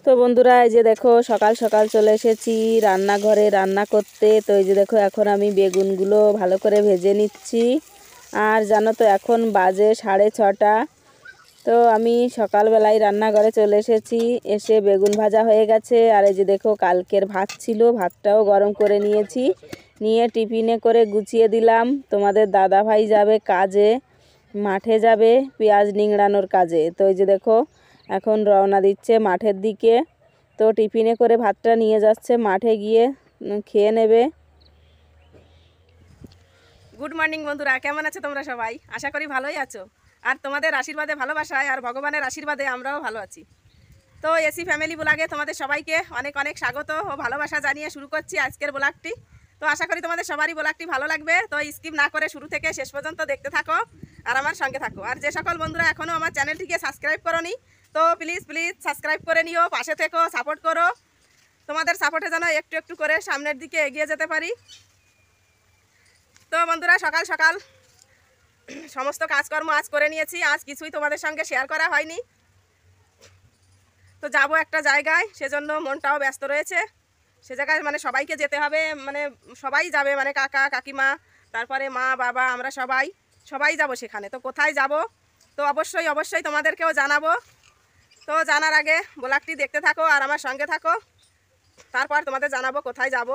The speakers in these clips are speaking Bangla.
তো বন্ধুরা এই যে দেখো সকাল সকাল চলে এসেছি রান্নাঘরে রান্না করতে। তো এই যে দেখো এখন আমি বেগুনগুলো ভালো করে ভেজে নিচ্ছি। আর জানো তো এখন বাজে 6:30। তো আমি সকালবেলায় রান্নাঘরে চলে এসেছি, এসে বেগুন ভাজা হয়ে গেছে। আর এই যে দেখো কালকের ভাত ছিল, ভাতটাও গরম করে নিয়েছি, নিয়ে টিফিনে করে গুছিয়ে দিলাম। তোমাদের দাদা ভাই যাবে কাজে, মাঠে যাবে পেঁয়াজ নিংড়ানোর কাজে। তো এই যে দেখো এখন রওনা দিচ্ছে মাঠের দিকে। তো টিফিনে করে ভাতটা নিয়ে যাচ্ছে, মাঠে গিয়ে খেয়ে নেবে। গুড মর্নিং বন্ধুরা, কেমন আছো তোমরা সবাই? আশা করি ভালোই আছো। আর তোমাদের আশীর্বাদে, ভালোবাসায় আর ভগবানের আশীর্বাদে আমরাও ভালো আছি। তো এসি ফ্যামিলি ব্লগে তোমাদের সবাইকে অনেক অনেক স্বাগত ও ভালোবাসা জানিয়ে শুরু করছি আজকের ব্লগটি। তো আশা করি তোমাদের সবারই ব্লগটি ভালো লাগবে। তো স্কিপ না করে শুরু থেকে শেষ পর্যন্ত দেখতে থাকো আর আমার সঙ্গে থাকো। আর যে সকল বন্ধুরা এখনও আমার চ্যানেলটিকে সাবস্ক্রাইব করোনি, তো প্লিজ প্লিজ সাবস্ক্রাইব করে নিও, পাশে থেকো, সাপোর্ট করো। তোমাদের সাপোর্টে যেন একটু একটু করে সামনের দিকে এগিয়ে যেতে পারি। তো বন্ধুরা সকাল সকাল সমস্ত কাজকর্ম আজ করে নিয়েছি, আজ কিছুই তোমাদের সঙ্গে শেয়ার করা হয়নি। তো যাব একটা জায়গায়, সেজন্য মনটাও ব্যস্ত রয়েছে। সে জায়গায় মানে সবাইকে যেতে হবে, মানে সবাই যাবে, মানে কাকা কাকিমা, তারপরে মা বাবা, আমরা সবাই যাব সেখানে। তো কোথায় যাব তো অবশ্যই অবশ্যই তোমাদেরকেও জানাবো। তো জানার আগে ব্লগটি দেখতে থাকো আর আমার সঙ্গে থাকো, তারপর তোমাদের জানাবো কোথায় যাব।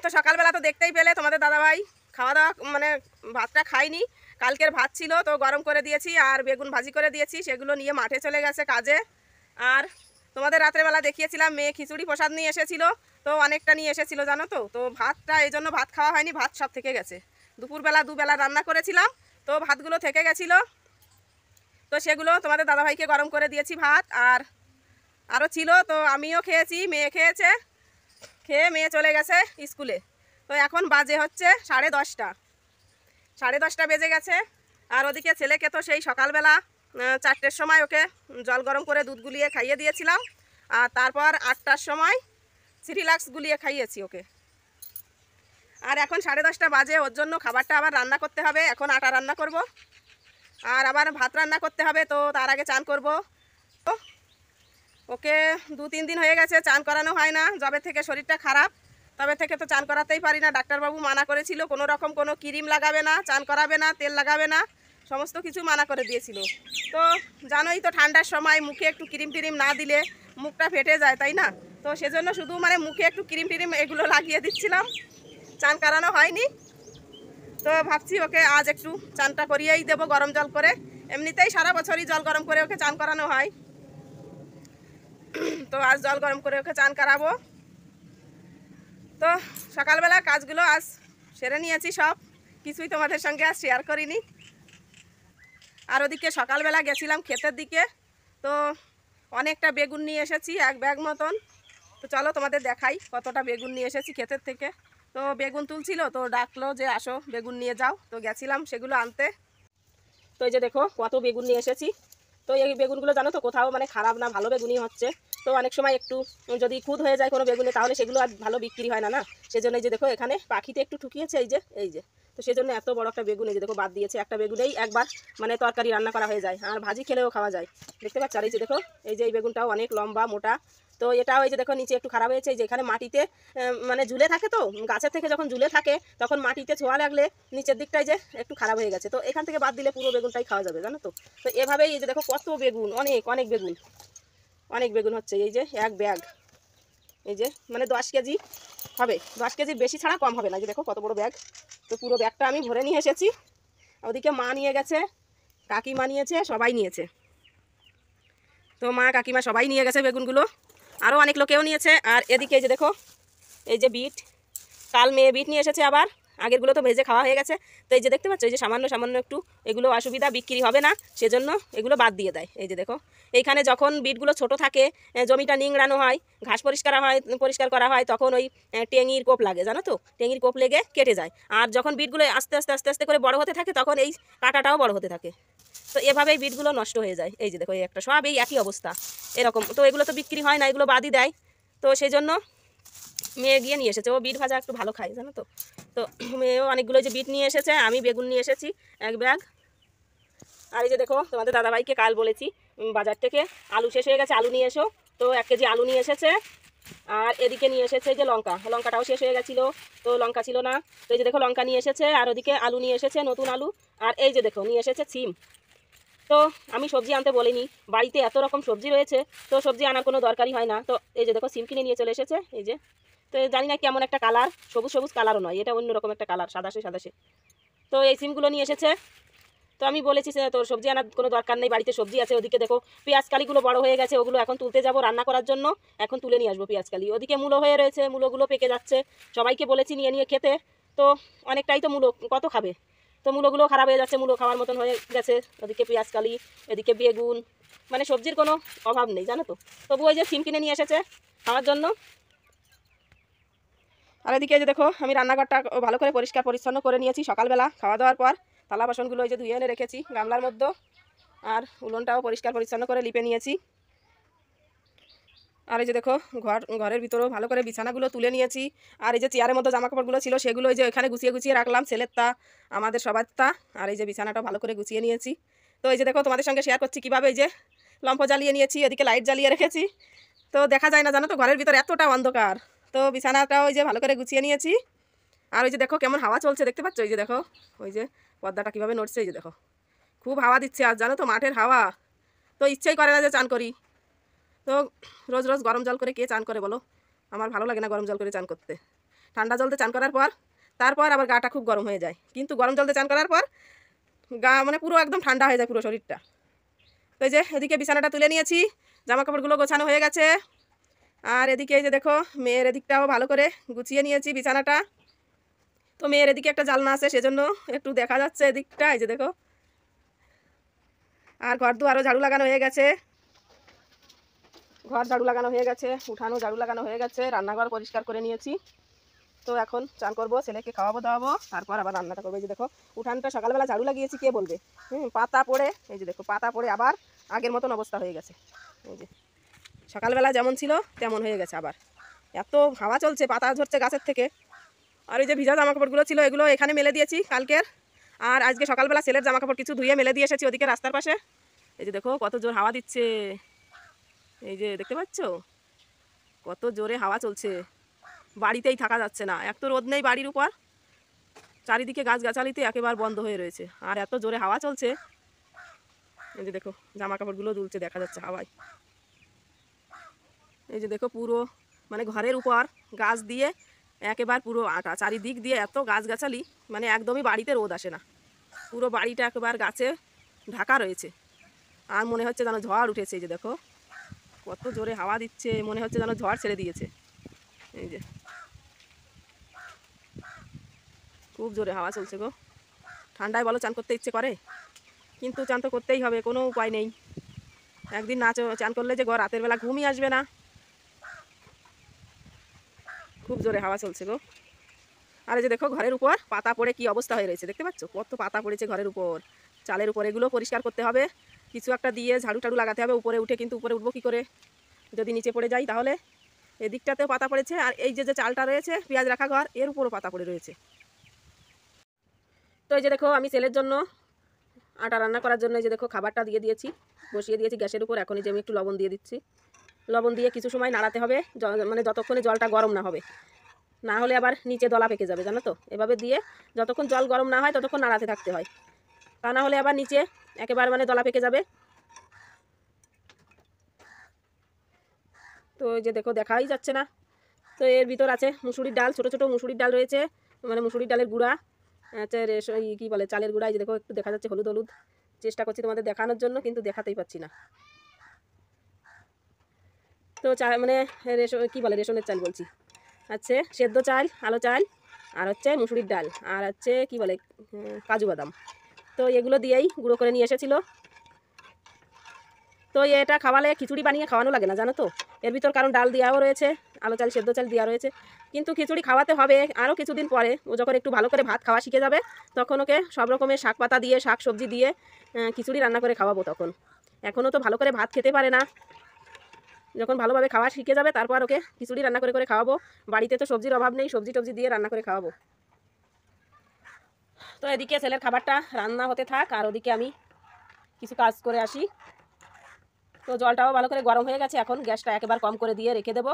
তো সকালবেলা তো দেখতেই পেলে তোমাদের দাদাভাই খাওয়া দাওয়া মানে ভাতটা খাইনি, কালকের ভাত ছিল তো গরম করে দিয়েছি আর বেগুন ভাজি করে দিয়েছি, সেগুলো নিয়ে মাঠে চলে গেছে কাজে। আর তোমাদের রাত্রেবেলা দেখিয়েছিলাম মেয়ে খিচুড়ি প্রসাদ নিয়ে এসেছিলো, তো অনেকটা নিয়ে এসেছিলো জানো তো। তো ভাতটা এই জন্য ভাত খাওয়া হয়নি, ভাত সব থেকে গেছে। দুপুরবেলা দুবেলা রান্না করেছিলাম, তো ভাতগুলো থেকে গেছিলো। তো সেগুলো তোমাদের দাদাভাইকে গরম করে দিয়েছি ভাত, আর আরও ছিল, তো আমিও খেয়েছি, মেয়ে খেয়েছে, খেয়ে মেয়ে চলে গেছে স্কুলে। তো এখন বাজে হচ্ছে 10:30, 10:30 বেজে গেছে। আর ওদিকে ছেলেকে তো সেই সকালবেলা 4টের সময় ওকে জল গরম করে দুধ গুলিয়ে খাইয়ে দিয়েছিলাম, আর তারপর 8টার সময় সিরিলাক্স গুলিয়ে খাইয়েছি ওকে। আর এখন 10:30 বাজে, ওর জন্য খাবারটা আবার রান্না করতে হবে। এখন আটা রান্না করব আর আবার ভাত রান্না করতে হবে। তো তার আগে চান করব। ওকে 2-3 দিন হয়ে গেছে চান করানো হয় না, যবে থেকে শরীরটা খারাপ তবে থেকে তো চান করাতেই পারি না। ডাক্তারবাবু মানা করেছিল কোনো রকম কোনো ক্রিম লাগাবে না, চান করাবে না, তেল লাগাবে না, সমস্ত কিছু মানা করে দিয়েছিল। তো জানোই তো ঠান্ডার সময় মুখে একটু ক্রিম টিরিম না দিলে মুখটা ফেটে যায়, তাই না? তো সেজন্য শুধু মানে মুখে একটু ক্রিম টিরিম এগুলো লাগিয়ে দিচ্ছিলাম, চান করানো হয়নি। তো ভাবছি ওকে আজ একটু চানটা করিয়েই দেবো গরম জল করে। এমনিতেই সারা বছরই জল গরম করে ওকে চান করানো হয়, তো আজ জল গরম করে ওকে চান করাবো। তো সকালবেলা কাজগুলো আজ সেরে নিয়েছি, সব কিছুই তোমাদের সঙ্গে আজ শেয়ার করিনি। আর ওদিকে সকালবেলা গেছিলাম ক্ষেতের দিকে, তো অনেকটা বেগুন নিয়ে এসেছি, 1 ব্যাগ মতন। তো চলো তোমাদের দেখাই কতটা বেগুন নিয়ে এসেছি ক্ষেতের থেকে। তো বেগুন তুলছিল, তো ডাকলো যে আসো বেগুন নিয়ে যাও, তো গেছিলাম সেগুলো আনতে। তো এই যে দেখো কত বেগুন নিয়ে এসেছি। তো এই বেগুনগুলো জানো তো কোথাও মানে খারাপ না, ভালো বেগুনই হচ্ছে। তো অনেক সময় একটু যদি খুদ হয়ে যায় কোনো বেগুনে, তাহলে সেগুলো আর ভালো বিক্রি হয় না, না? সেজন্য এই যে দেখো এখানে পাখিতে একটু ঠুকিয়েছে, এই যে। তো সেজন্য এত বড় একটা বেগুন এই যে দেখো বাদ দিয়েছে। একটা বেগুনেই একবার মানে তরকারি রান্না করা হয়ে যায়, আর ভাজি খেলেও খাওয়া যায়, দেখতে পাচ্ছ। আর এই যে দেখো এই যে এই বেগুনটাও অনেক লম্বা মোটা। তো এটাও এই যে দেখো নিচে একটু খারাপ হয়েছে, এই যে এখানে মাটিতে মানে ঝুলে থাকে, তো গাছের থেকে যখন ঝুলে থাকে তখন মাটিতে ছোঁয়া লাগলে নিচের দিকটায় যে একটু খারাপ হয়ে গেছে। তো এখান থেকে বাদ দিলে পুরো বেগুনটাই খাওয়া যাবে, জানো তো। তো এভাবেই এই যে দেখো কত বেগুন, অনেক অনেক বেগুন, অনেক বেগুন হচ্ছে। এই যে 1 ব্যাগ, এই যে মানে 10 কেজি হবে, 10 কেজির বেশি ছাড়া কম হবে না। যে দেখো কত বড় ব্যাগ। তো পুরো ব্যাগটা আমি ভরে নিয়ে এসেছি। ওদিকে মা নিয়ে গেছে, কাকিমা নিয়েছে, সবাই নিয়েছে। তো মা কাকিমা সবাই নিয়ে গেছে বেগুনগুলো, আরও অনেক লোকেও নিয়েছে। আর এদিকে এই যে দেখো এই যে বিট, কাল মেয়ে বিট নিয়ে এসেছে আবার, আগেরগুলো তো ভেজে খাওয়া হয়ে গেছে। তো এই যে দেখতে পাচ্ছ এই যে সামান্য সামান্য একটু এগুলো অসুবিধা, বিক্রি হবে না, সেজন্য এগুলো বাদ দিয়ে দেয়। এই যে দেখো এইখানে যখন বিটগুলো ছোট থাকে, জমিটা নিংড়ানো হয়, ঘাস পরিষ্কার করা হয়, তখন ওই টেঙির কোপ লাগে, জানো তো, টেঙির কোপ লেগে কেটে যায়। আর যখন বিটগুলো আস্তে আস্তে আস্তে আস্তে করে বড় হতে থাকে, তখন এই কাঁটাটাও বড় হতে থাকে। তো এভাবেই বিটগুলো নষ্ট হয়ে যায়। এই যে দেখো এই একটা, সব এই একই অবস্থা এরকম। তো এগুলো তো বিক্রি হয় না, এগুলো বাদই দেয়। তো সেই জন্য মেয়ে গিয়ে নিয়ে এসেছে, ও বিট ভাজা একটু ভালো খায়, জানো তো। তো মেয়েও অনেকগুলো যে বিট নিয়ে এসেছে, আমি বেগুন নিয়ে এসেছি 1 ব্যাগ। আর এই যে দেখো তোমাদের দাদাভাইকে কাল বলেছি বাজার থেকে আলু শেষ হয়ে গেছে, আলু নিয়ে এসো। তো 1 কেজি আলু নিয়ে এসেছে। আর এদিকে নিয়ে এসেছে যে লঙ্কাটাও শেষ হয়ে গেছিলো, তো লঙ্কা ছিল না। তো এই যে দেখো লঙ্কা নিয়ে এসেছে, আর ওদিকে আলু নিয়ে এসেছে, নতুন আলু। আর এই যে দেখো নিয়ে এসেছে সিম। তো আমি সবজি আনতে বলিনি, বাড়িতে এত রকম সবজি রয়েছে, তো সবজি আনার কোনো দরকারই হয় না। তো এই যে দেখো সিম কিনে নিয়ে চলে এসেছে, এই যে। তো জানি না কেমন একটা কালার, সবুজ সবুজ কালারও নয়, এটা অন্যরকম একটা কালার, সাদাশে সাদাশে। তো এই সিমগুলো নিয়ে এসেছে। তো আমি বলেছি যে তোর সবজি আনার কোনো দরকার নেই, বাড়িতে সবজি আছে। ওদিকে দেখো পেঁয়াজ কালিগুলো বড় হয়ে গেছে, ওগুলো এখন তুলতে যাব রান্না করার জন্য, এখন তুলে নিয়ে আসবো পেঁয়াজ কালি। ওদিকে মূলো হয়ে রয়েছে, মূলোগুলো পেকে যাচ্ছে, সবাইকে বলেছি নিয়ে নিয়ে খেতে। তো অনেকটাই তো মূলো কত খাবে, তো মূলোগুলো খারাপ হয়ে যাচ্ছে, মূলো খাওয়ার মতন হয়ে গেছে। ওদিকে পেঁয়াজ কালি, এদিকে বেগুন, মানে সবজির কোনো অভাব নেই জানো তো। তবু ওই যে সিম কিনে নিয়ে এসেছে খাওয়ার জন্য। আর এদিকে যে দেখো আমি রান্নাঘরটা ভালো করে পরিষ্কার পরিচ্ছন্ন করে নিয়েছি সকালবেলা খাওয়া দাওয়ার পর। থালা বাসনগুলো ওই যে ধুয়ে এনে রেখেছি গামলার মধ্যে, আর উলনটাও পরিষ্কার পরিচ্ছন্ন করে লিপে নিয়েছি। আর এই যে দেখো ঘরের ভিতরেও ভালো করে বিছানাগুলো তুলে নিয়েছি। আর এই যে চেয়ারের মধ্যে জামা কাপড়গুলো ছিল সেগুলো ওই যে এখানে গুছিয়ে গুছিয়ে রাখলাম, ছেলেরটা আমাদের সবারটা। আর এই যে বিছানাটা ভালো করে গুছিয়ে নিয়েছি। তো এই যে দেখো তোমাদের সঙ্গে শেয়ার করছি কীভাবে এই যে লম্ফ জ্বালিয়ে নিয়েছি, এদিকে লাইট জ্বালিয়ে রেখেছি। তো দেখা যায় না জানো তো, ঘরের ভিতরে এতটা অন্ধকার। তো বিছানাটাও ওই যে ভালো করে গুছিয়ে নিয়েছি। আর ওই যে দেখো কেমন হাওয়া চলছে দেখতে পাচ্ছ, ওই যে দেখো ওই যে পর্দাটা কীভাবে নড়ছে, এই যে দেখো খুব হাওয়া দিচ্ছে। আর জানো তো মাঠের হাওয়া, তো ইচ্ছেই করে না যে চান করি। তো রোজ রোজ গরম জল করে কে চান করে বলো, আমার ভালো লাগে না গরম জল করে চান করতে। ঠান্ডা জলতে চান করার পর তারপর আবার গাটা খুব গরম হয়ে যায়, কিন্তু গরম জলতে চান করার পর গা মানে পুরো একদম ঠান্ডা হয়ে যায় পুরো শরীরটা। তো এই যে এদিকে বিছানাটা তুলে নিয়েছি, জামা কাপড়গুলো গোছানো হয়ে গেছে। আর এদিকে এই যে দেখো মেয়ের এদিকটাও ভালো করে গুছিয়ে নিয়েছি বিছানাটা। তো মেয়ের এদিকে একটা জানলা আছে, সেজন্য একটু দেখা যাচ্ছে এদিকটা, এই যে দেখো। আর ঘর দুয়ারও ঝাড়ু লাগানো হয়ে গেছে, ঘর ঝাড়ু লাগানো হয়ে গেছে, উঠানো ঝাড়ু লাগানো হয়ে গেছে, রান্নাঘর পরিষ্কার করে নিয়েছি। তো এখন চান করবো, ছেলেকে খাওয়াবো দাওয়াবো, তারপর আবার রান্নাটা করবো। এই যে দেখো উঠানটা সকালবেলা ঝাড়ু লাগিয়েছি, কে বলবে পাতা পড়ে, এই যে দেখো পাতা পড়ে আবার আগের মতন অবস্থা হয়ে গেছে। এই যে সকালবেলা যেমন ছিল তেমন হয়ে গেছে, আবার এত হাওয়া চলছে, পাতা ঝরছে গাছের থেকে। আর ওই যে ভিজা জামা কাপড়গুলো ছিল এগুলো এখানে মেলে দিয়েছি কালকের। আর আজকে সকালবেলা ছেলের জামা কাপড় কিছু ধুয়ে মেলে দিয়ে এসেছি ওদিকে রাস্তার পাশে। এই যে দেখো কত জোর হাওয়া দিচ্ছে, এই যে দেখতে পাচ্ছ কত জোরে হাওয়া চলছে, বাড়িতেই থাকা যাচ্ছে না। এক তো রোদ নেই বাড়ির উপর, চারিদিকে গাছগাছালিতে একেবারে বন্ধ হয়ে রয়েছে, আর এত জোরে হাওয়া চলছে। এই যে দেখো জামা কাপড়গুলো দুলছে দেখা যাচ্ছে হাওয়ায়। এই যে দেখো পুরো মানে ঘরের উপর গাছ দিয়ে একেবারে পুরো আটা, চারিদিক দিয়ে এত গাছগাছালি, মানে একদমই বাড়িতে রোদ আসে না, পুরো বাড়িটা একেবারে গাছে ঢাকা রয়েছে। আর মনে হচ্ছে যেন ঝড় উঠেছে, এই যে দেখো কত জোরে হাওয়া দিচ্ছে, মনে হচ্ছে যেন ঝড় ছেড়ে দিয়েছে। এই যে খুব জোরে হাওয়া চলছে গো। ঠান্ডায় বলো চান করতে ইচ্ছে করে, কিন্তু চান তো করতেই হবে, কোনো উপায় নেই। একদিন না চান করলে যে রাতের বেলা ঘুমই আসবে না, খুব জোরে হাওয়া চলছে গো। আর এই যে দেখো ঘরের উপর পাতা পড়ে কি অবস্থা হয়ে রয়েছে দেখতে পাচ্ছ, কত পাতা পড়েছে ঘরের উপর, চালের উপর। এগুলো পরিষ্কার করতে হবে, কিছু একটা দিয়ে ঝাড়ু টাড়ু লাগাতে হবে উপরে উঠে, কিন্তু উপরে উঠবো কী করে যদি নিচে পড়ে যাই তাহলে। এদিকটাতেও পাতা পড়েছে, আর এই যে চালটা রয়েছে পেঁয়াজ রাখা ঘর, এর উপরও পাতা পড়ে রয়েছে। তো এই যে দেখো আমি ছেলের জন্য আটা রান্না করার জন্য এই যে দেখো খাবারটা দিয়ে দিয়েছি, বসিয়ে দিয়েছি গ্যাসের উপর। এখন এই যে আমি একটু লবণ দিয়ে দিচ্ছি, লবণ দিয়ে কিছু সময় নাড়াতে হবে, মানে যতক্ষণে জলটা গরম না হবে, না হলে আবার নিচে দলা পেকে যাবে জানো তো। এভাবে দিয়ে যতক্ষণ জল গরম না হয় ততক্ষণ নাড়াতে থাকতে হয়, তা না হলে আবার নিচে একেবারে মানে দলা পেকে যাবে। তো এই যে দেখো দেখাই যাচ্ছে না। তো এর ভিতর আছে মুসুরির ডাল, ছোটো ছোটো মুসুরির ডাল রয়েছে, মানে মুসুরির ডালের গুঁড়া আছে, কী বলে চালের গুঁড়া। এই যে দেখো একটু দেখা যাচ্ছে হলুদ হলুদ, চেষ্টা করছি তোমাদের দেখানোর জন্য কিন্তু দেখাতেই পাচ্ছি না। তো মানে কী বলে রেশনের চাল বলছি, আছে সেদ্ধ চাল, আলো চাল, আর হচ্ছে মুসুরির ডাল, আর হচ্ছে কী বলে কাজু বাদাম। তো এগুলো দিয়েই গুঁড়ো করে নিয়ে এসেছিলো। তো এটা খাওয়ালে খিচুড়ি বানিয়ে খাওয়ানো লাগে না জানো তো এর ভিতর, কারণ ডাল দেওয়াও রয়েছে, আলো চাল সেদ্ধ চাল দেওয়া রয়েছে। কিন্তু খিচুড়ি খাওয়াতে হবে আরও কিছুদিন পরে, ও যখন একটু ভালো করে ভাত খাওয়া শিখে যাবে তখন ওকে সব রকমের শাক পাতা দিয়ে, শাক সবজি দিয়ে খিচুড়ি রান্না করে খাওয়াবো তখন। এখনও তো ভালো করে ভাত খেতে পারে না, যখন ভালোভাবে খাওয়া শিখে যাবে তারপর ওকে খিচুড়ি রান্না করে করে খাওয়াবো। বাড়িতে তো সবজির অভাব নেই, সবজি টবজি দিয়ে রান্না করে খাওয়াবো। তো এদিকে ছেলের খাবারটা রান্না হতে থাক, আর ওদিকে আমি কিছু কাজ করে আসি। তো জলটাও ভালো করে গরম হয়ে গেছে, এখন গ্যাসটা একেবারে কম করে দিয়ে রেখে দেবো।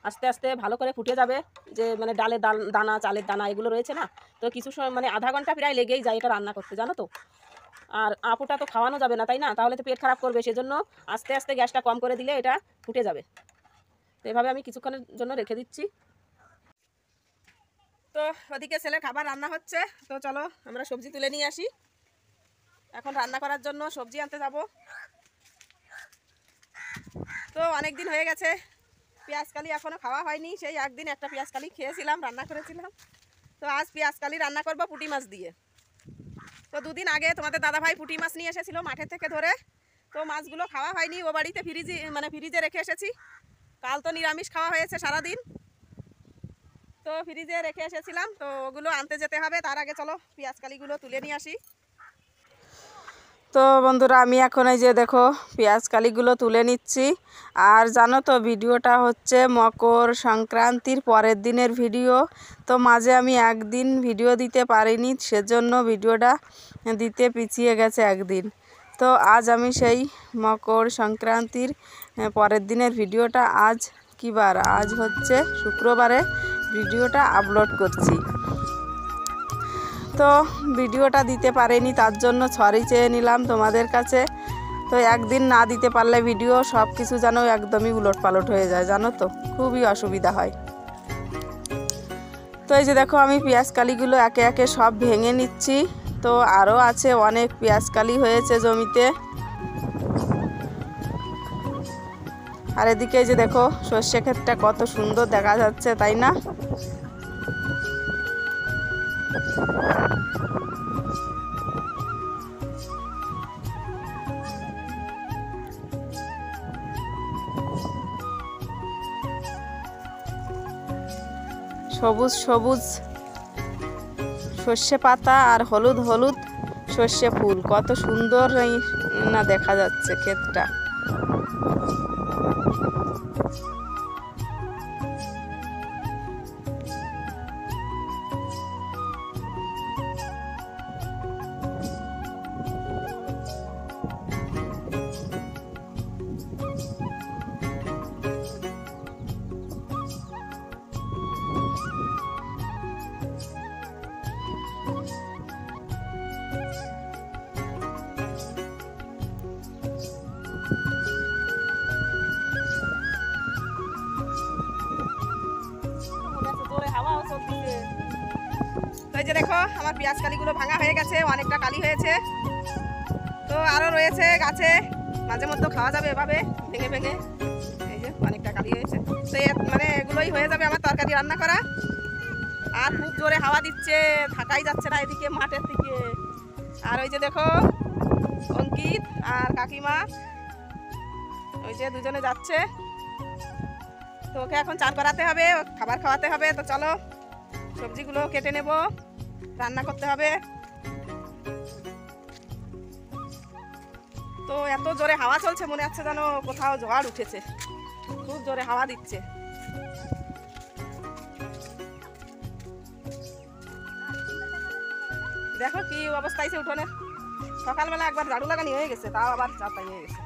আস্তে আস্তে ভালো করে ফুটে যাবে, যে মানে ডালের দানা, চালের দানা এগুলো রয়েছে না, তো কিছু সময় মানে আধা ঘন্টা প্রায় লেগেই যায় এটা রান্না করতে, জানো তো। আর আপুটা তো খাওয়ানো যাবে না, তাই না, তাহলে তো পেট খারাপ করবে, সেজন্য আস্তে আস্তে গ্যাসটা কম করে দিলে এটা ফুটে যাবে। তো এভাবে আমি কিছুক্ষণের জন্য রেখে দিচ্ছি। তো ওদিকে ছেলের খাবার রান্না হচ্ছে, তো চলো আমরা সবজি তুলে নিয়ে আসি। এখন রান্না করার জন্য সবজি আনতে যাব। তো অনেক দিন হয়ে গেছে পেঁয়াজকালি এখনও খাওয়া হয়নি, সেই একদিন একটা পেঁয়াজকালি খেয়েছিলাম, রান্না করেছিলাম। তো আজ পেঁয়াজকালি রান্না করব পুঁটি মাছ দিয়ে। তো দুদিন আগে তোমাদের দাদাভাই পুঁটি মাছ নিয়ে এসেছিলো মাঠের থেকে ধরে, তো মাছগুলো খাওয়া হয়নি, ও বাড়িতে ফ্রিজে রেখে এসেছি। কাল তো নিরামিষ খাওয়া হয়েছে সারাদিন, তো ফ্রিজে রেখে এসেছিলাম, তো ওগুলো আনতে যেতে হবে। তার আগে চলো পেঁয়াজকালিগুলো তুলে নিয়ে আসি। তো বন্ধুরা আমি এখন এই যে দেখো পেঁয়াজকালিগুলো তুলে নিচ্ছি। আর জানো তো ভিডিওটা হচ্ছে মকর সংক্রান্তির পরের দিনের ভিডিও, তো মাঝে আমি একদিন ভিডিও দিতে পারিনি, সেজন্য ভিডিওটা দিতে পিছিয়ে গেছে একদিন। তো আজ আমি সেই মকর সংক্রান্তির পরের দিনের ভিডিওটা, আজ কী বার, আজ হচ্ছে শুক্রবারে ভিডিওটা আপলোড করছি। তো ভিডিওটা দিতে পারিনি, তার জন্য সরি চেয়ে নিলাম তোমাদের কাছে। তো একদিন না দিতে পারলে ভিডিও সব কিছু যেন একদমই উলটপালট হয়ে যায়, জানো তো, খুবই অসুবিধা হয়। তো এই যে দেখো আমি পেঁয়াজকালিগুলো একে একে সব ভেঙে নিচ্ছি। তো আরও আছে, অনেক পেঁয়াজকালি হয়েছে জমিতে। আর এদিকে এই যে দেখো সর্ষে ক্ষেতটা কত সুন্দর দেখা যাচ্ছে, তাই না। সবুজ সবুজ সর্ষে পাতা আর হলুদ হলুদ সর্ষে ফুল, কত সুন্দর না দেখা যাচ্ছে ক্ষেতটা। তো এই যে দেখো আমার পেঁয়াজ কালিগুলো ভাঙা হয়ে গেছে, অনেকটা কালি হয়েছে। তো আরও রয়েছে গাছে, মাঝে মধ্যে খাওয়া যাবে এভাবে ভেঙে ভেঙে। এই যে অনেকটা কালি হয়েছে, তো মানে এগুলোই হয়ে যাবে আমার তরকারি রান্না করা। আর খুব জোরে হাওয়া দিচ্ছে, থাকাই যাচ্ছে না এদিকে মাঠের দিকে। আর ওই যে দেখো অঙ্কিত আর কাকিমা, ওই যে দুজনে যাচ্ছে। তো ওকে এখন চান করাতে হবে, খাবার খাওয়াতে হবে। তো চলো সবজিগুলো কেটে নেব, রান্না করতে হবে। তো এত জোরে হাওয়া চলছে, মনে হচ্ছে যেন কোথাও ঝড় উঠেছে, খুব জোরে হাওয়া দিচ্ছে। দেখো কি অবস্থা হয়েছে উঠোনে। সকালবেলা একবার ঝাড়ু লাগানি হয়ে গেছে, তাও আবার চাপাই হয়ে গেছে।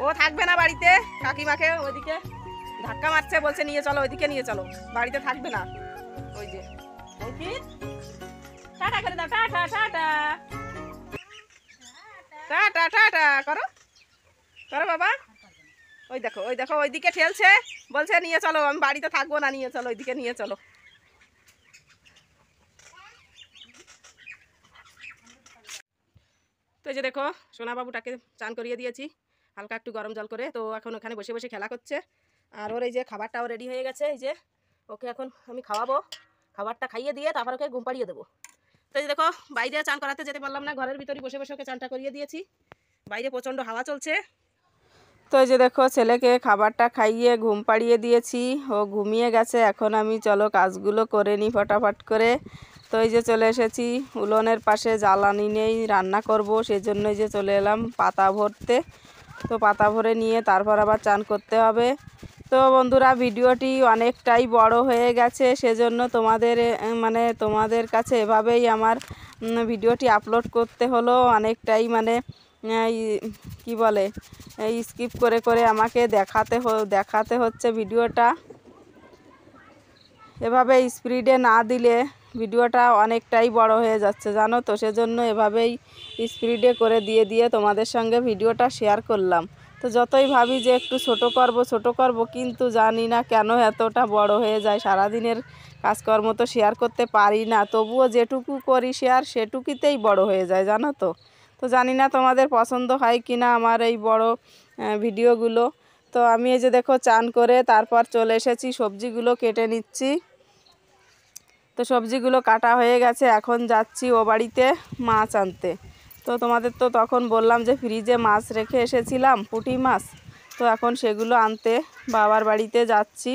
ও থাকবে না বাড়িতে, কাকিমাকে ওইদিকে ধাক্কা মারছে, বলছে নিয়ে চলো, ওইদিকে নিয়ে চলো, বাড়িতে থাকবে না। ওই যে টাটা করে দাও, টাটা টাটা টাটা টাটা করো করো বাবা। ওই দেখো ওই দেখো ওইদিকে ঠেলছে, বলছে নিয়ে চলো, আমি বাড়িতে থাকবো না, নিয়ে চলো, ওইদিকে নিয়ে চলো। তো এই যে দেখো সোনা বাবুটাকে চান করিয়ে দিয়েছি হালকা একটু গরম জল করে। তো এখন ওখানে বসে বসে খেলা করছে। আর ওর এই যে খাবারটাও রেডি হয়ে গেছে, এই যে ওকে এখন আমি খাওয়াবো, খাবারটা খাইয়ে দিয়ে তারপর ওকে ঘুম পাড়িয়ে দেবো। তো এই দেখো বাইরে চান করাতে যেতে পারলাম না, ঘরের ভিতরে বসে বসে ওকে চানটা করিয়ে দিয়েছি, বাইরে প্রচণ্ড হাওয়া চলছে। তো এই যে দেখো ছেলেকে খাবারটা খাইয়ে ঘুম পাড়িয়ে দিয়েছি, ও ঘুমিয়ে গেছে। এখন আমি চলো কাজগুলো করে নিই ফটাফট করে। তো এই যে চলে এসেছি উলোনের পাশে, জ্বালানি নেই, রান্না করব, সেজন্য এই যে চলে এলাম পাতা ভরতে। তো পাতা ভরে নিয়ে তারপর আবার চান করতে হবে। তো বন্ধুরা ভিডিওটি অনেকটাই বড় হয়ে গেছে, সেজন্য তোমাদের কাছে এভাবেই আমার ভিডিওটি আপলোড করতে হলো অনেকটাই মানে কি বলে স্কিপ করে করে আমাকে দেখাতে হচ্ছে ভিডিওটা। এভাবে স্পিডে না দিলে ভিডিওটা অনেকটাই বড় হয়ে যাচ্ছে জানো তো, সেজন্য এভাবেই স্পিডে করে দিয়ে তোমাদের সঙ্গে ভিডিওটা শেয়ার করলাম। তো যতই ভাবি যে একটু ছোট করব কিন্তু জানি না কেন এতটা বড় হয়ে যায়। সারাদিনের কাজকর্ম তো শেয়ার করতে পারি না, তবুও যেটুকু করি শেয়ার সেটুকুতেই বড় হয়ে যায় জানো তো। তো জানি না তোমাদের পছন্দ হয় কি না আমার এই বড় ভিডিওগুলো। তো আমি এই যে দেখো চান করে তারপর চলে এসেছি, সবজিগুলো কেটে নিচ্ছি। তো সবজিগুলো কাটা হয়ে গেছে, এখন যাচ্ছি ও বাড়িতে মাছ আনতে। তো তোমাদের তো তখন বললাম যে ফ্রিজে মাছ রেখে এসেছিলাম, পুঁটি মাছ। তো এখন সেগুলো আনতে বাবার বাড়িতে যাচ্ছি।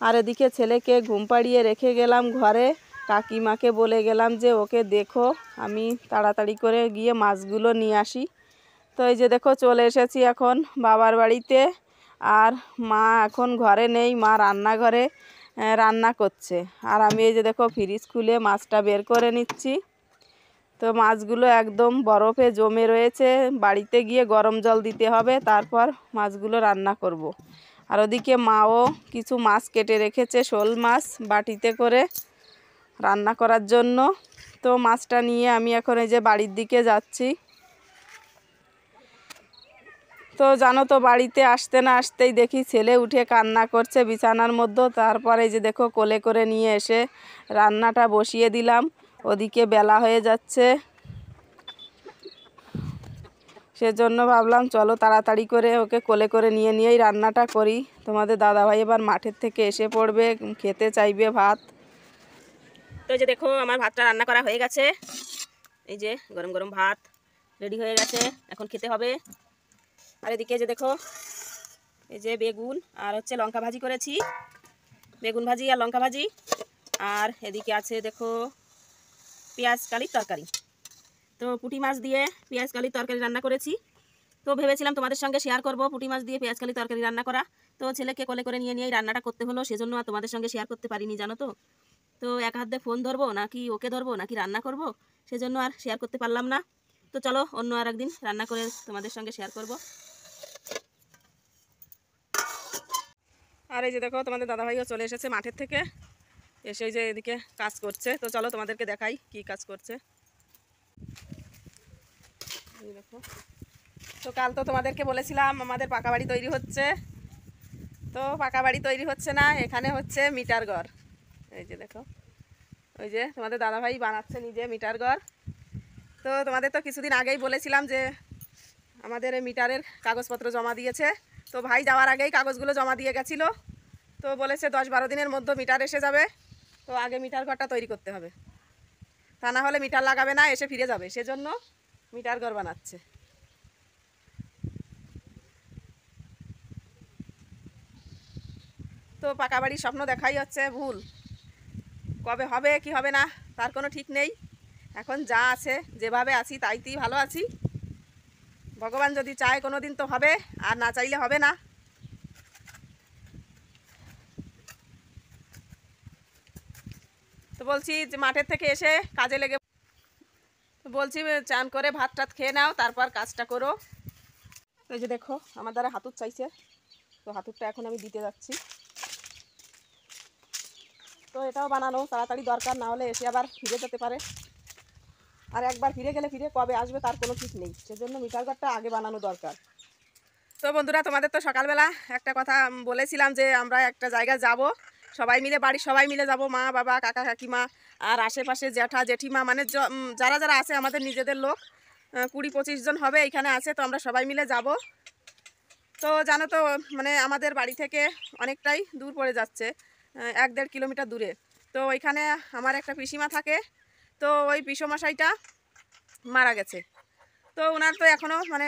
আর এদিকে ছেলেকে ঘুম পাড়িয়ে রেখে গেলাম ঘরে, কাকিমাকে বলে গেলাম যে ওকে দেখো, আমি তাড়াতাড়ি করে গিয়ে মাছগুলো নিয়ে আসি। তো এই যে দেখো চলে এসেছি এখন বাবার বাড়িতে। আর মা এখন ঘরে নেই, মা রান্নাঘরে রান্না করছে। আর আমি এই যে দেখো ফ্রিজ খুলে মাছটা বের করে নিচ্ছি। তো মাছগুলো একদম বরফে জমে রয়েছে, বাড়িতে গিয়ে গরম জল দিতে হবে, তারপর মাছগুলো রান্না করব। আর ওদিকে মাও কিছু মাছ কেটে রেখেছে, শোল মাছ বাটিতে করে রান্না করার জন্য। তো মাছটা নিয়ে আমি এখন এই যে বাড়ির দিকে যাচ্ছি। তো জানো তো বাড়িতে আসতে না আসতেই দেখি ছেলে উঠে কান্না করছে বিছানার মধ্যে। তারপরে যে দেখো কোলে করে নিয়ে এসে রান্নাটা বসিয়ে দিলাম। ওদিকে বেলা হয়ে যাচ্ছে, সেজন্য ভাবলাম চলো তাড়াতাড়ি করে ওকে কোলে করে নিয়েই রান্নাটা করি। তোমাদের দাদাভাই এবার মাঠের থেকে এসে পড়বে, খেতে চাইবে ভাত। তো এই যে দেখো আমার ভাতটা রান্না করা হয়ে গেছে, এই যে গরম গরম ভাত রেডি হয়ে গেছে, এখন খেতে হবে। আর এদিকে যে দেখো এই যে বেগুন আর হচ্ছে লঙ্কা ভাজি করেছি, বেগুন ভাজি আর লঙ্কা ভাজি। আর এদিকে আছে দেখো পেঁয়াজ কালির তরকারি। তো পুঁটি মাছ দিয়ে পেঁয়াজ কালির তরকারি রান্না করেছি। তো ভেবেছিলাম তোমাদের সঙ্গে শেয়ার করব পুঁটি মাছ দিয়ে পেঁয়াজ কালির তরকারি রান্না করা। তো ছেলেকে কোলে করে নিয়েই রান্নাটা করতে হলো, সেজন্য আর তোমাদের সঙ্গে শেয়ার করতে পারিনি জানো তো। তো এক হাতে ফোন ধরবো নাকি ওকে ধরবো নাকি রান্না করব, সেজন্য আর শেয়ার করতে পারলাম না। তো চলো অন্য আর একদিন রান্না করে তোমাদের সঙ্গে শেয়ার করব। আর এই যে দেখো তোমাদের দাদাভাইও চলে এসেছে মাঠের থেকে, এসে যে এদিকে কাজ করছে। তো চলো তোমাদেরকে দেখাই কি কাজ করছে। এই দেখো, তো কাল তো তোমাদেরকে বলেছিলাম আমাদের পাকা বাড়ি তৈরি হচ্ছে। তো পাকা বাড়ি তৈরি হচ্ছে না, এখানে হচ্ছে মিটার ঘর। এই যে দেখো ওই যে তোমাদের দাদাভাই বানাচ্ছে নিজে মিটার ঘর। তো তোমাদের তো কিছুদিন আগেই বলেছিলাম যে আমাদের এই মিটারের কাগজপত্র জমা দিয়েছে। তো ভাই যাওয়ার আগেই কাগজগুলো জমা দিয়ে গেছিলো। তো বলেছে 10-12 দিনের মধ্যে মিটার এসে যাবে। তো আগে মিটার ঘরটা তৈরি করতে হবে, তা না হলে মিটার লাগাবে না, এসে ফিরে যাবে। সেজন্য মিটার ঘর বানাচ্ছে। তো পাকা বাড়ির স্বপ্ন দেখাই হচ্ছে ভুল, কবে হবে কি হবে না তার কোনো ঠিক নেই। এখন যা আছে যেভাবে আছি তাইতেই ভালো আছি। ভগবান যদি চায় কোনো দিন তো হবে, আর না চাইলে হবে না। তো বলছি যে মাঠের থেকে এসে কাজে লেগে বলছি চান করে ভাত টাত খেয়ে নাও, তারপর কাজটা করো। এই যে দেখো আমার দ্বারা হাতুড় চাইছে, তো হাতুড়টা এখন আমি দিতে যাচ্ছি। তো এটাও বানানো তাড়াতাড়ি দরকার, না হলে এসে আবার ফিরে যেতে পারে। আর একবার ফিরে গেলে ফিরে কবে আসবে তার কোনো ঠিক নেই, সেজন্য মিটার ঘরটা আগে বানানো দরকার। তো বন্ধুরা তোমাদের তো সকালবেলা একটা কথা বলেছিলাম যে আমরা একটা জায়গায় যাব, সবাই মিলে, বাড়ির সবাই মিলে যাব, মা বাবা কাকা কাকিমা আর আশেপাশে জ্যাঠা জেঠিমা, মানে যারা যারা আছে আমাদের নিজেদের লোক 20-25 জন হবে এখানে আছে। তো আমরা সবাই মিলে যাব। তো জানো তো মানে আমাদের বাড়ি থেকে অনেকটাই দূর পড়ে যাচ্ছে, 1-1.5 কিলোমিটার দূরে। তো ওইখানে আমার একটা পিসিমা থাকে। তো ওই পিসমশাইটা মারা গেছে। তো ওনার তো এখনও মানে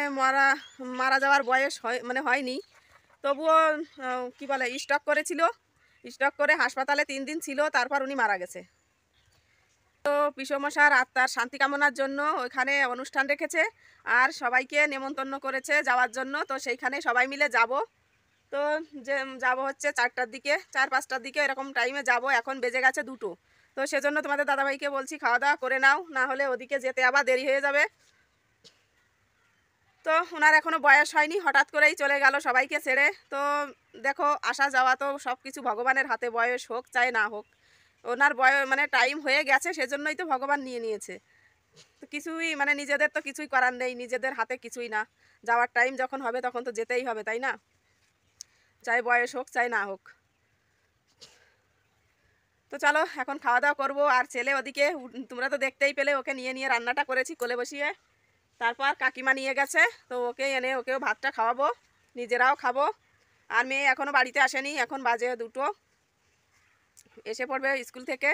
মারা যাওয়ার বয়স হয়নি, তবুও কি বলে স্ট্রোক করেছিল। স্ট্রোক করে হাসপাতালে 3 দিন ছিল, তারপর উনি মারা গেছে। তো পিসমশার আত্মার শান্তি কামনার জন্য ওইখানে অনুষ্ঠান রেখেছে, আর সবাইকে নেমন্তন্ন করেছে যাওয়ার জন্য। তো সেইখানে সবাই মিলে যাব। তো যে যাব হচ্ছে 4টার দিকে, 4-5টার দিকে এরকম টাইমে যাব। এখন বেজে গেছে 2টো। তো সেজন্য তোমাদের দাদাভাইকে বলছি খাওয়া দাওয়া করে নাও, না হলে ওদিকে যেতে আবার দেরি হয়ে যাবে। তো ওনার এখনও বয়স হয়নি, হঠাৎ করেই চলে গেল সবাইকে ছেড়ে। তো দেখো আসা যাওয়া তো সব কিছু ভগবানের হাতে, বয়স হোক চাই না হোক, ওনার মানে টাইম হয়ে গেছে, সেজন্যই তো ভগবান নিয়ে নিয়েছে। তো কিছুই মানে নিজেদের তো কিছুই করার নেই, নিজেদের হাতে কিছুই না। যাওয়ার টাইম যখন হবে তখন তো যেতেই হবে, তাই না? চাই বয়স হোক চাই না হোক। তো চলো এখন খাওয়া দাওয়া করবো। আর ছেলে ওদিকে, তোমরা তো দেখতেই পেলে, ওকে নিয়ে নিয়ে রান্নাটা করেছি কোলে বসিয়ে। তারপর কাকিমা নিয়ে গেছে, তো ওকে এনে ওকেও ভাতটা খাওয়াবো, নিজেরাও খাবো। আর মেয়ে এখনও বাড়িতে আসেনি, এখন বাজে 2টো, এসে পড়বে স্কুল থেকে।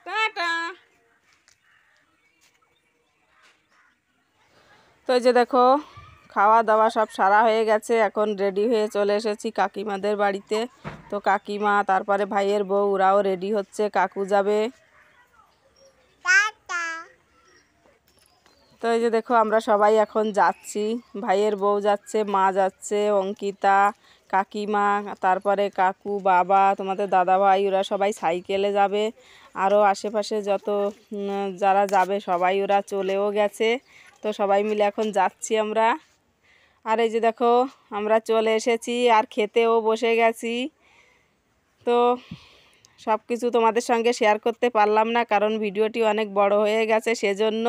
টাটা। তো এই যে দেখো খাওয়া দাওয়া সব সারা হয়ে গেছে, এখন রেডি হয়ে চলে এসেছি কাকিমাদের বাড়িতে। তো কাকিমা, তারপরে ভাইয়ের বউ, ওরাও রেডি হচ্ছে, কাকু যাবে। তো এই যে দেখো আমরা সবাই এখন যাচ্ছি, ভাইয়ের বউ যাচ্ছে, মা যাচ্ছে, অঙ্কিতা, কাকিমা, তারপরে কাকু, বাবা, তোমাদের দাদা ভাই, ওরা সবাই সাইকেলে যাবে। আরও আশেপাশে যত যারা যাবে সবাই ওরা চলেও গেছে। তো সবাই মিলে এখন যাচ্ছি আমরা। আর এই যে দেখো আমরা চলে এসেছি আর খেতেও বসে গেছি। তো সব কিছু তোমাদের সঙ্গে শেয়ার করতে পারলাম না, কারণ ভিডিওটি অনেক বড় হয়ে গেছে সেজন্য।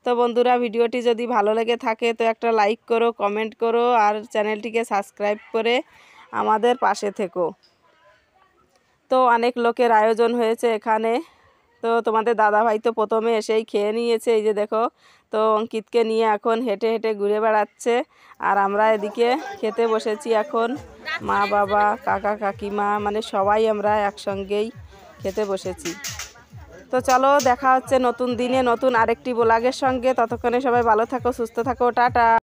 তো বন্ধুরা, ভিডিওটি যদি ভালো লেগে থাকে তো একটা লাইক করো, কমেন্ট করো, আর চ্যানেলটিকে সাবস্ক্রাইব করে আমাদের পাশে থেকো। তো অনেক লোকের আয়োজন হয়েছে এখানে। তো তোমাদের দাদাভাই তো প্রথমে এসেই খেয়ে নিয়েছে, এই যে দেখো। তো অঙ্কিতকে নিয়ে এখন হেঁটে হেঁটে ঘুরে বেড়াচ্ছে, আর আমরা এদিকে খেতে বসেছি এখন। মা, বাবা, কাকা, কাকিমা, মানে সবাই আমরা একসঙ্গেই খেতে বসেছি। তো চলো দেখা হচ্ছে নতুন দিনে নতুন আরেকটি ব্লগের সঙ্গে। ততক্ষণে সবাই ভালো থাকো, সুস্থ থাকো, টাটা।